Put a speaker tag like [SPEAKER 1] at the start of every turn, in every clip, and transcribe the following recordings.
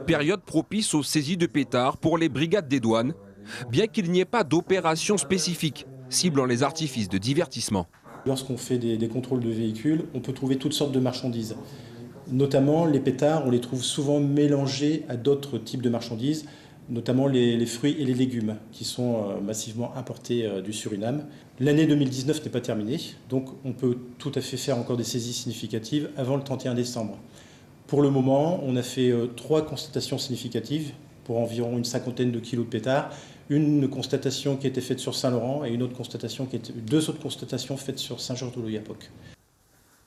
[SPEAKER 1] période propice aux saisies de pétards pour les brigades des douanes, bien qu'il n'y ait pas d'opération spécifique ciblant les artifices de divertissement.
[SPEAKER 2] Lorsqu'on fait des contrôles de véhicules, on peut trouver toutes sortes de marchandises. Notamment les pétards, on les trouve souvent mélangés à d'autres types de marchandises, notamment les fruits et les légumes qui sont massivement importés du Suriname. L'année 2019 n'est pas terminée, donc on peut tout à fait faire encore des saisies significatives avant le 31 décembre. Pour le moment, on a fait 3 constatations significatives pour environ une 50aine de kilos de pétards. Une constatation qui a été faite sur Saint-Laurent et deux autres constatations faites sur Saint-Georges-de-l'Oyapock.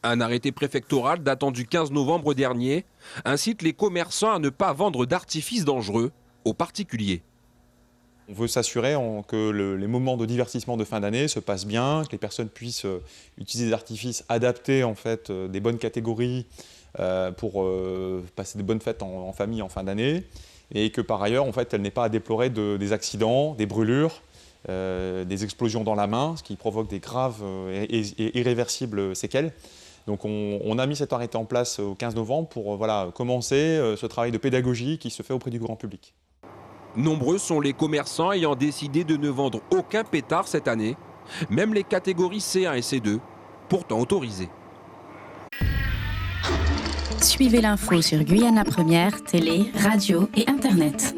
[SPEAKER 1] Un arrêté préfectoral datant du 15 novembre dernier incite les commerçants à ne pas vendre d'artifices dangereux aux particuliers.
[SPEAKER 3] On veut s'assurer que les moments de divertissement de fin d'année se passent bien, que les personnes puissent utiliser des artifices adaptés, en fait, des bonnes catégories pour passer de bonnes fêtes en famille en fin d'année, et que par ailleurs, en fait, elle n'ait pas à déplorer des accidents, des brûlures, des explosions dans la main, ce qui provoque des graves et irréversibles séquelles. Donc on a mis cet arrêté en place au 15 novembre pour commencer ce travail de pédagogie qui se fait auprès du grand public.
[SPEAKER 1] Nombreux sont les commerçants ayant décidé de ne vendre aucun pétard cette année, même les catégories C1 et C2, pourtant autorisées.
[SPEAKER 4] Suivez l'info sur Guyana Première, télé, radio et Internet.